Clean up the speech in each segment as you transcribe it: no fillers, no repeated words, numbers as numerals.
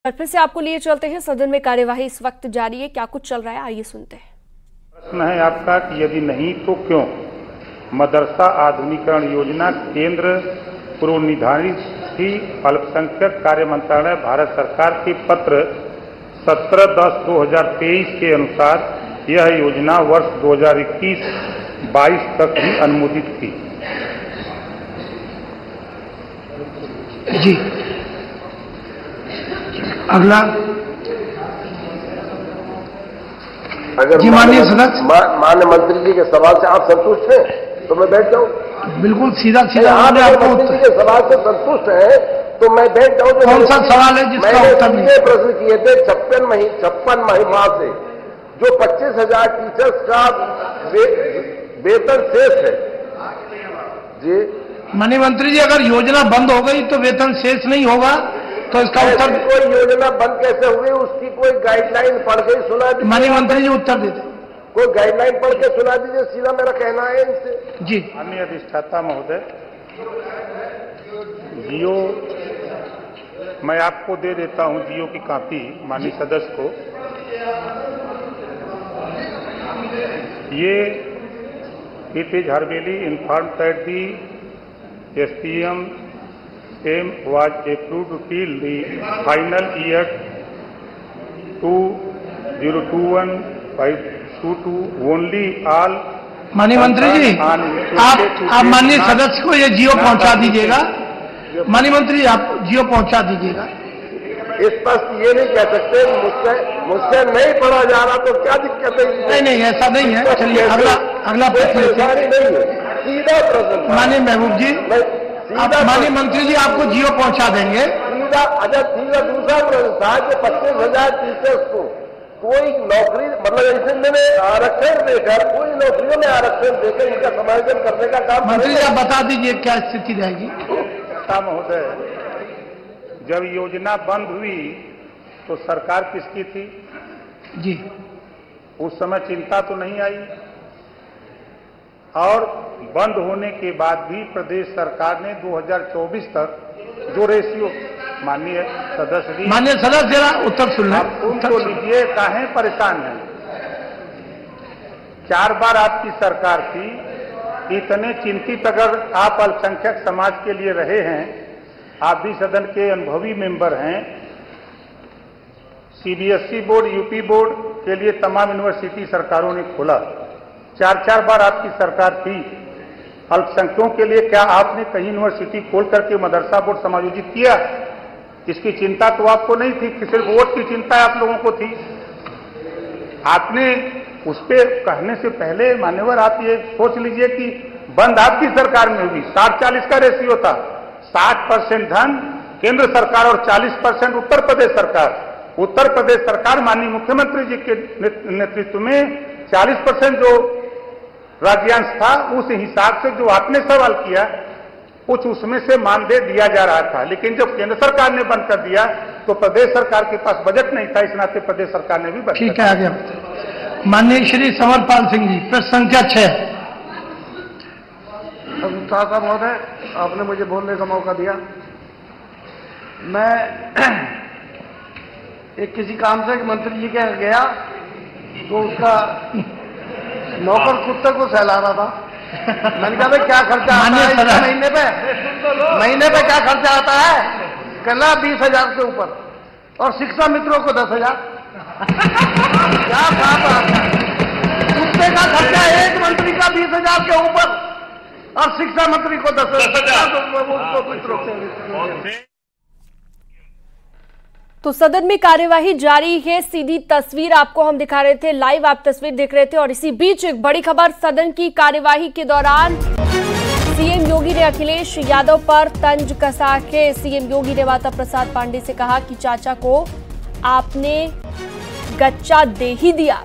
और फिर से आपको लिए चलते हैं। सदन में कार्यवाही इस वक्त जारी है, क्या कुछ चल रहा है आइए सुनते हैं। प्रश्न है आपका कि यदि नहीं तो क्यों? मदरसा आधुनिकीकरण योजना केंद्र पूर्व निर्धारित थी। अल्पसंख्यक कार्य मंत्रालय भारत सरकार के पत्र 17/10/2023 के अनुसार यह योजना वर्ष 2021-22 तक ही अनुमोदित थी। जी अगला। अगर जी माननीय सदस्य, माननीय मंत्री जी के सवाल से आप संतुष्ट हैं तो मैं बैठ जाऊं। बिल्कुल सीधा आप आपको मंत्री जी के सवाल से संतुष्ट हैं तो मैं बैठ जाऊं। कौन सा सवाल है जिसका उत्तर नहीं? प्रश्न किए थे 56 माह से जो 25,000 टीचर्स का वेतन शेष है। जी माननीय मंत्री जी, अगर योजना बंद हो गई तो वेतन शेष नहीं होगा, तो इसका उत्तर। कोई योजना बंद कैसे हुई? उसकी कोई गाइडलाइन पढ़ के सुना दीजिए। माननीय मंत्री जी उत्तर देते। कोई गाइडलाइन पढ़ के सुना दीजिए, सीधा मेरा कहना है इनसे। जी माननीय अधिष्ठाता महोदय, जियो मैं आपको दे देता हूं, जियो की कॉपी माननीय सदस्य को। ये it is hereby inform that the SPM same was approved till the final year 2021-22 only all। माननीय मंत्री जी, आप माननीय सदस्य को ये जियो पहुंचा दीजिएगा। माननीय मंत्री जी, आप जियो पहुंचा दीजिएगा। स्पष्ट ये नहीं कह सकते मुझसे नहीं पढ़ा जा रहा तो क्या दिक्कत है? नहीं ऐसा नहीं है। चलिए अगला प्रश्न। सीधा प्रश्न। माननीय महबूब जी, माननीय मंत्री जी आपको जियो पहुंचा देंगे। सीधा सीधा दूसरा प्रश्न था कि 25,000 टीचर्स को कोई नौकरी मतलब ऐसे मैंने आरक्षण देकर कोई नौकरियों में आरक्षण देकर इनका समायोजन करने का काम। मंत्री जी आप बता दीजिए क्या स्थिति रहेगी? महोदय, जब योजना बंद हुई तो सरकार किसकी थी? जी उस समय चिंता तो नहीं आई, और बंद होने के बाद भी प्रदेश सरकार ने 2024 तक जो रेशियो। माननीय सदस्य जी, माननीय सदस्य जरा उत्तर सुन लें। आप सुन तो लीजिए, काहे परेशान हैं? 4 बार आपकी सरकार थी। इतने चिंतित अगर आप अल्पसंख्यक समाज के लिए रहे हैं, आप भी सदन के अनुभवी मेंबर हैं। CBSE बोर्ड, यूपी बोर्ड के लिए तमाम यूनिवर्सिटी सरकारों ने खोला। 4 बार आपकी सरकार थी। अल्पसंख्यकों के लिए क्या आपने कहीं यूनिवर्सिटी खोल करके मदरसा बोर्ड समायोजित किया? इसकी चिंता तो आपको नहीं थी, सिर्फ वोट की चिंता आप लोगों को थी। आपने उस पर कहने से पहले मान्यवर आप ये सोच लीजिए कि बंद आपकी सरकार में हुई। 60-40 का रेशियो था। 60% धन केंद्र सरकार और 40% उत्तर प्रदेश सरकार। उत्तर प्रदेश सरकार माननीय मुख्यमंत्री जी के नेतृत्व में 40% जो राज्यांश था, उस हिसाब से जो आपने सवाल किया कुछ उसमें से मानदेय दिया जा रहा था। लेकिन जब केंद्र सरकार ने बंद कर दिया तो प्रदेश सरकार के पास बजट नहीं था, इस नाते प्रदेश सरकार ने भी बंद। ठीक है, आगे माननीय श्री समरपाल सिंह जी, प्रश्न संख्या 6। अधिष्ठाता महोदय, आपने मुझे बोलने का मौका दिया। मैं एक किसी काम से मंत्री जी के यहाँ गया तो उसका नौकर कुत्ते को सहला रहा था। मैंने कहा भाई क्या खर्चा आता है महीने पे क्या खर्चा आता है? कहला 20,000 के ऊपर, और शिक्षा मित्रों को 10,000। क्या बात आता है? कुत्ते का खर्चा एक मंत्री का 20,000 के ऊपर और शिक्षा मंत्री को 10,000 मित्रों को। तो सदन में कार्यवाही जारी है। सीधी तस्वीर आपको हम दिखा रहे थे, लाइव आप तस्वीर देख रहे थे। और इसी बीच एक बड़ी खबर, सदन की कार्यवाही के दौरान सीएम योगी ने अखिलेश यादव पर तंज कसा के सीएम योगी ने माता प्रसाद पांडे से कहा कि चाचा को आपने गच्चा दे ही दिया।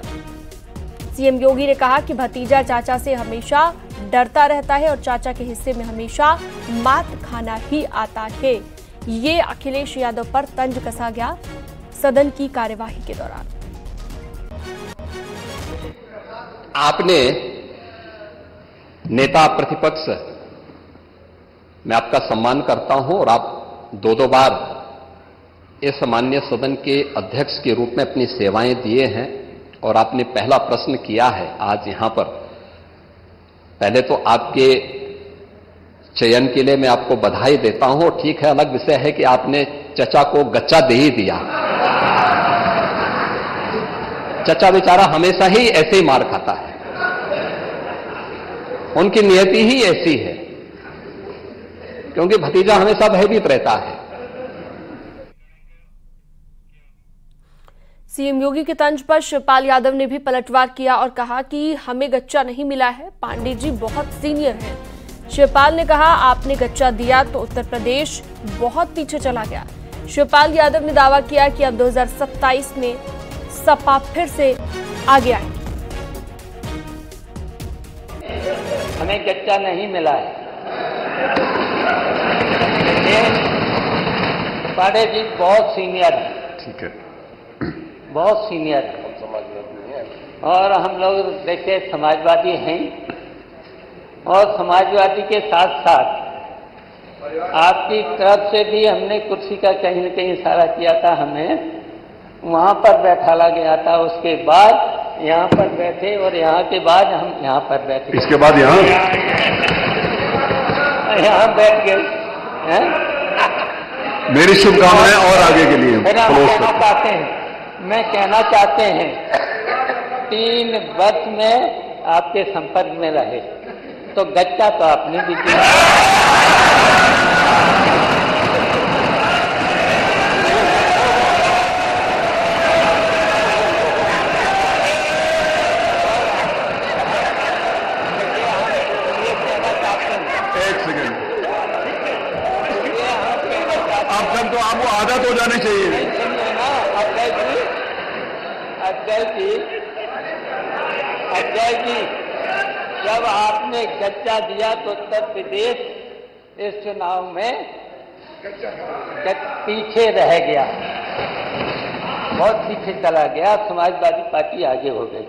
सीएम योगी ने कहा कि भतीजा चाचा से हमेशा डरता रहता है और चाचा के हिस्से में हमेशा मात खाना ही आता है। ये अखिलेश यादव पर तंज कसा गया सदन की कार्यवाही के दौरान। आपने नेता प्रतिपक्ष, मैं आपका सम्मान करता हूं और आप 2 बार इस माननीय सदन के अध्यक्ष के रूप में अपनी सेवाएं दिए हैं और आपने पहला प्रश्न किया है आज यहां पर। पहले तो आपके चयन के लिए मैं आपको बधाई देता हूं। ठीक है, अलग विषय है कि आपने चचा को गच्चा दे ही दिया। चचा बेचारा हमेशा ही ऐसे ही मार खाता है, उनकी नियति ही ऐसी है, क्योंकि भतीजा हमेशा भयभीत रहता है। सीएम योगी के तंज पर शिवपाल यादव ने भी पलटवार किया और कहा कि हमें गच्चा नहीं मिला है, पांडे जी बहुत सीनियर हैं। शिवपाल ने कहा आपने गच्चा दिया तो उत्तर प्रदेश बहुत पीछे चला गया। शिवपाल यादव ने दावा किया कि अब 2027 में सपा फिर से आगे आएगी। हमें गच्चा नहीं मिला है, पांडे जी बहुत सीनियर है। ठीक है, बहुत सीनियर है और हम लोग देखिए समाजवादी हैं और समाजवादी के साथ साथ आपकी तरफ से भी हमने कुर्सी का कहीं न कहीं इशारा किया था, हमें वहां पर बैठाला गया था, उसके बाद यहाँ पर बैठे और यहाँ के बाद हम यहाँ पर बैठे, इसके बाद यहाँ बैठ गए हैं। मेरी शुभकामनाएं और आगे के लिए। मैं कहना चाहते हैं 3 वर्ष में आपके संपर्क में रहे तो गच्चा तो आपने भी दिया। एक सेकंड, अब तक तो आपको आदत हो जानी चाहिए। अजय जी, जब आपने गच्चा दिया तो उत्तर प्रदेश इस चुनाव में पीछे रह गया, बहुत पीछे चला गया, समाजवादी पार्टी आगे हो गई।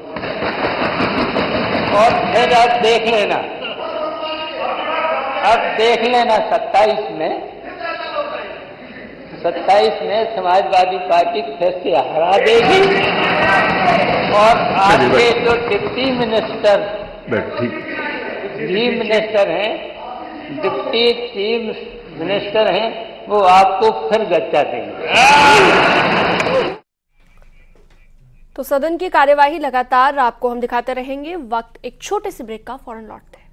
और फिर अब देख लेना 27 में समाजवादी पार्टी फिर से हरा देगी और आपके जो deputy minister deputy chief minister हैं वो आपको फिर गच्चा देंगे। तो सदन की कार्यवाही लगातार आपको हम दिखाते रहेंगे। वक्त एक छोटे से ब्रेक का, फौरन लौटते हैं।